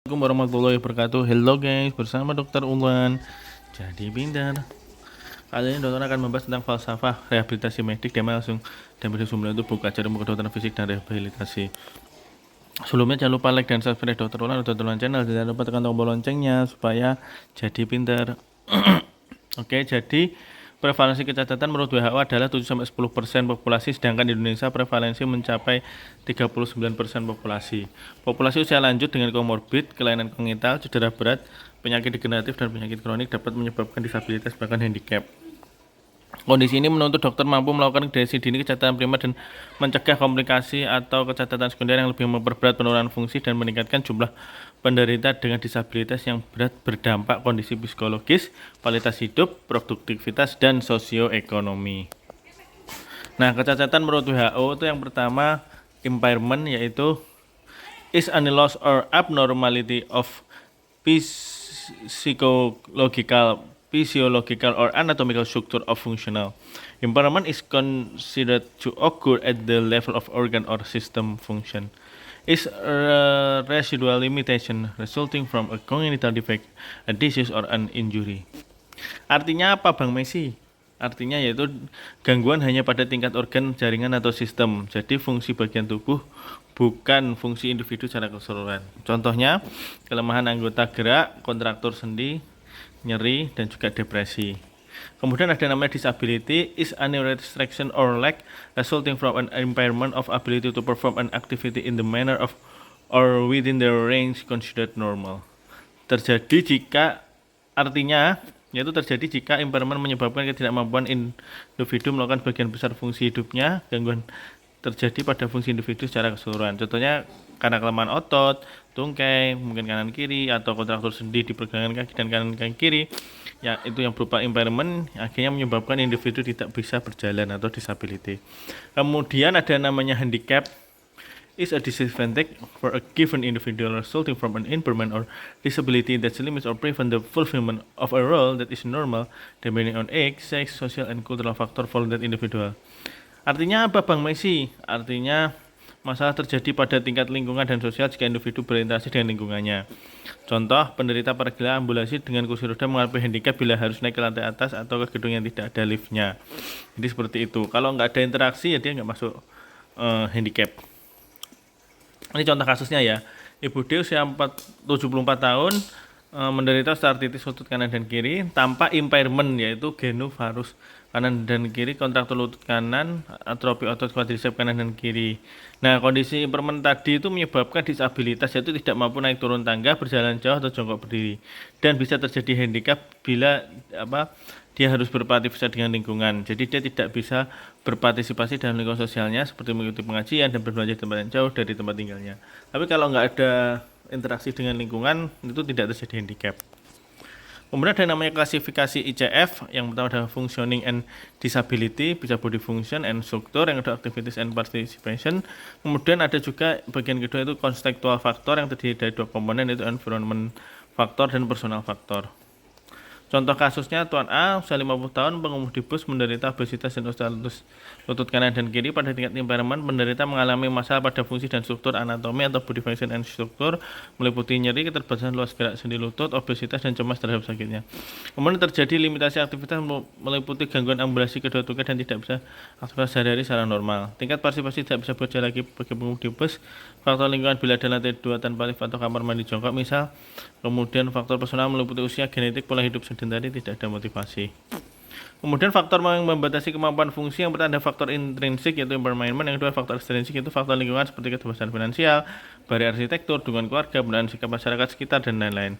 Assalamualaikum warahmatullahi wabarakatuh. Hello guys, bersama Dokter Ulan. Jadi pintar. Kali ini dokter akan membahas tentang falsafah rehabilitasi medik. Tema langsung dan video sebelumnya itu buka acara kedokteran fisik dan rehabilitasi. Sebelumnya jangan lupa like dan subscribe Dokter Ulan atau Dokter Ulan channel. Jangan lupa tekan tombol loncengnya supaya jadi pintar. Oke, jadi prevalensi kecacatan menurut WHO adalah 7-10% populasi, sedangkan di Indonesia prevalensi mencapai 39% populasi. Populasi usia lanjut dengan komorbid, kelainan kongenital, cedera berat, penyakit degeneratif, dan penyakit kronik dapat menyebabkan disabilitas bahkan handicap. Kondisi ini menuntut dokter mampu melakukan deteksi dini kecacatan primer dan mencegah komplikasi atau kecacatan sekunder yang lebih memperberat penurunan fungsi dan meningkatkan jumlah penderita dengan disabilitas yang berat berdampak kondisi psikologis, kualitas hidup, produktivitas, dan sosioekonomi. Nah, kecacatan menurut WHO itu yang pertama impairment, yaitu is any loss or abnormality of physiological or anatomical structure of functional. Impairment is considered to occur at the level of organ or system function. Is a residual limitation resulting from a congenital defect, a disease, or an injury. Artinya apa, Bang Messi? Artinya yaitu gangguan hanya pada tingkat organ, jaringan, atau sistem. Jadi fungsi bagian tubuh bukan fungsi individu secara keseluruhan. Contohnya kelemahan anggota gerak, kontraktur sendi, nyeri, dan juga depresi. Kemudian ada namanya disability is any restriction or lack resulting from an impairment of ability to perform an activity in the manner of or within the range considered normal. Terjadi jika impairment menyebabkan ketidakmampuan individu melakukan bagian besar fungsi hidupnya. Gangguan terjadi pada fungsi individu secara keseluruhan. Contohnya karena kelemahan otot, tungkai, mungkin kanan kiri, atau kontraktur sendi di pergelangan kaki dan kanan kaki kiri. Ya, itu yang berupa impairment akhirnya menyebabkan individu tidak bisa berjalan atau disability. Kemudian ada namanya handicap is a disadvantage for a given individual resulting from an impairment or disability that limits or prevent the fulfillment of a role that is normal depending on age, sex, social, and cultural factor for that individual. Artinya apa, Bang Messi? Artinya masalah terjadi pada tingkat lingkungan dan sosial jika individu berinteraksi dengan lingkungannya. Contoh, penderita pergelangan ambulasi dengan kursi roda mengalami handicap bila harus naik ke lantai atas atau ke gedung yang tidak ada liftnya. Jadi seperti itu. Kalau nggak ada interaksi ya dia nggak masuk handicap. Ini contoh kasusnya ya. Ibu D usia 74 tahun menderita osteoartritis lutut kanan dan kiri tanpa impairment, yaitu genovarus kanan dan kiri, kontraktur lutut kanan, atrofi otot quadriceps kanan dan kiri. Nah, kondisi impairment tadi itu menyebabkan disabilitas, yaitu tidak mampu naik turun tangga, berjalan jauh, atau jongkok berdiri. Dan bisa terjadi handicap bila dia harus berpartisipasi dengan lingkungan. Jadi dia tidak bisa berpartisipasi dalam lingkungan sosialnya seperti mengikuti pengajian dan berbelanja di tempat yang jauh dari tempat tinggalnya. Tapi kalau nggak ada interaksi dengan lingkungan, itu tidak terjadi handicap. Kemudian ada namanya klasifikasi ICF, yang pertama adalah functioning and disability, bisa body function and structure, yang kedua activities and participation. Kemudian ada juga bagian kedua itu contextual factor, yang terdiri dari dua komponen, yaitu environment factor dan personal factor. Contoh kasusnya, Tuan A, usia 50 tahun, pengemudi bus, menderita obesitas dan osteoartritis lutut kanan dan kiri. Pada tingkat impairment, penderita mengalami masalah pada fungsi dan struktur anatomi atau body function and structure, meliputi nyeri, keterbatasan luas gerak sendi lutut, obesitas, dan cemas terhadap sakitnya. Kemudian terjadi limitasi aktivitas, meliputi gangguan ambulasi kedua tungkai dan tidak bisa aktivitas sehari-hari secara normal. Tingkat partisipasi tidak bisa bekerja lagi bagi pengemudi bus. Faktor lingkungan bila ada lantai 2 tanpa lift atau kamar mandi jongkok misal. Kemudian faktor personal meliputi usia, genetik, pola hidup sedentari, tidak ada motivasi. Kemudian faktor yang membatasi kemampuan fungsi, yang pertama ada faktor intrinsik yaitu impairment, yang kedua faktor ekstrinsik yaitu faktor lingkungan seperti keterbatasan finansial, barier arsitektur, dukungan keluarga, pendanaan sikap masyarakat sekitar, dan lain-lain.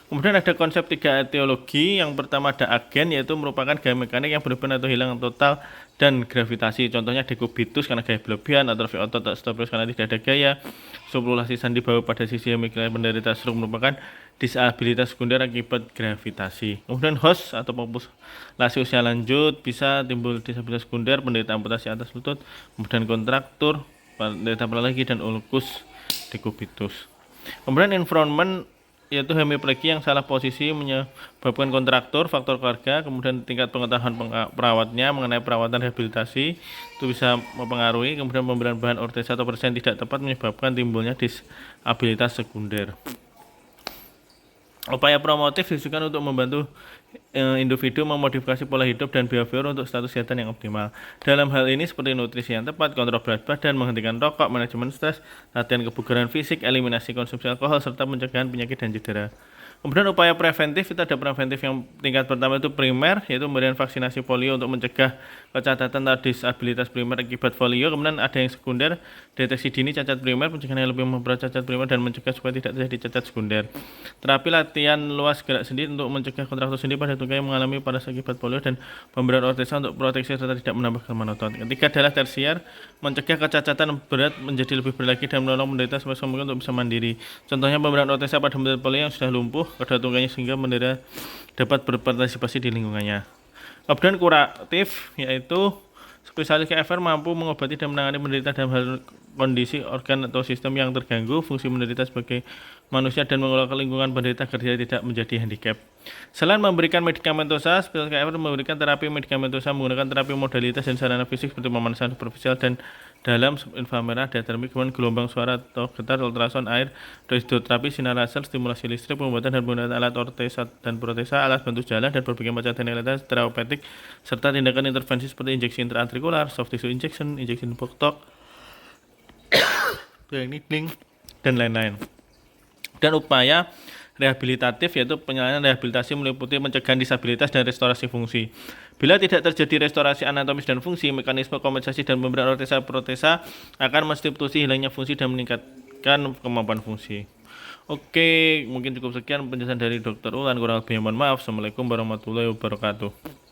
Kemudian ada konsep 3 etiologi, yang pertama ada agen, yaitu merupakan gaya mekanik yang berubah atau hilang total, dan gravitasi. Contohnya dekubitus karena gaya berlebihan, atrofi otot atau stabilis karena tidak ada gaya, subluxasi sandi bahu pada sisi hemikral penderita stroke merupakan disabilitas sekunder akibat gravitasi. Kemudian host atau populasi usia lanjut bisa timbul disabilitas sekunder, penderita amputasi atas lutut, kemudian kontraktur, penderita paralegi, dan ulkus dekubitus. Kemudian environment yaitu hemiplegia yang salah posisi menyebabkan kontraktur, faktor keluarga, kemudian tingkat pengetahuan perawatnya mengenai perawatan rehabilitasi itu bisa mempengaruhi, kemudian pemberian bahan ortesa atau persen tidak tepat menyebabkan timbulnya disabilitas sekunder. Upaya promotif ditujukan untuk membantu individu memodifikasi pola hidup dan behavior untuk status kesehatan yang optimal. Dalam hal ini seperti nutrisi yang tepat, kontrol berat badan, menghentikan rokok, manajemen stres, latihan kebugaran fisik, eliminasi konsumsi alkohol, serta pencegahan penyakit dan cedera. Kemudian upaya preventif, itu ada preventif yang tingkat pertama itu primer, yaitu pemberian vaksinasi polio untuk mencegah kecacatan atau disabilitas primer akibat polio. Kemudian ada yang sekunder, deteksi dini cacat primer, pencegahan yang lebih memperberat cacat primer dan mencegah supaya tidak terjadi cacat sekunder. Terapi latihan luas gerak sendi untuk mencegah kontraktur sendi pada tungkai yang mengalami parasit akibat polio dan pemberian ortesa untuk proteksi serta tidak menambah kelemahan otot. Ketiga adalah tersier, mencegah kecacatan berat menjadi lebih berat lagi dan menolong penderita sebisa mungkin untuk bisa mandiri. Contohnya pemberian ortesa pada penderita polio yang sudah lumpuh kedua tungkainya sehingga penderita dapat berpartisipasi di lingkungannya. Kemudian kuratif, yaitu spesialis KFR mampu mengobati dan menangani penderita dalam hal kondisi organ atau sistem yang terganggu fungsi penderita sebagai manusia dan mengelola lingkungan penderita agar dia tidak menjadi handicap. Selain memberikan medikamentosa, spesialis KFR memberikan terapi medikamentosa menggunakan terapi modalitas dan sarana fisik seperti pemanasan superficial dan dalam, inframerah, diatermik, gelombang suara atau getar, ultrason, air, hidroterapi, sinar laser, stimulasi listrik, pengobatan dan penggunaan alat ortesa dan protesa, alat bantu jalan, dan berbagai macam teknik terapeutik, serta tindakan intervensi seperti injeksi intraartikular, soft tissue injection, injeksi botox, needling, dan lain-lain. Dan upaya rehabilitatif, yaitu penyelesaian rehabilitasi meliputi pencegahan disabilitas dan restorasi fungsi. Bila tidak terjadi restorasi anatomis dan fungsi, mekanisme kompensasi dan pemberian ortesa protesa akan mensubstitusi hilangnya fungsi dan meningkatkan kemampuan fungsi. Oke, mungkin cukup sekian penjelasan dari Dr. Ulan. Kurang lebihnya mohon maaf. Assalamualaikum warahmatullahi wabarakatuh.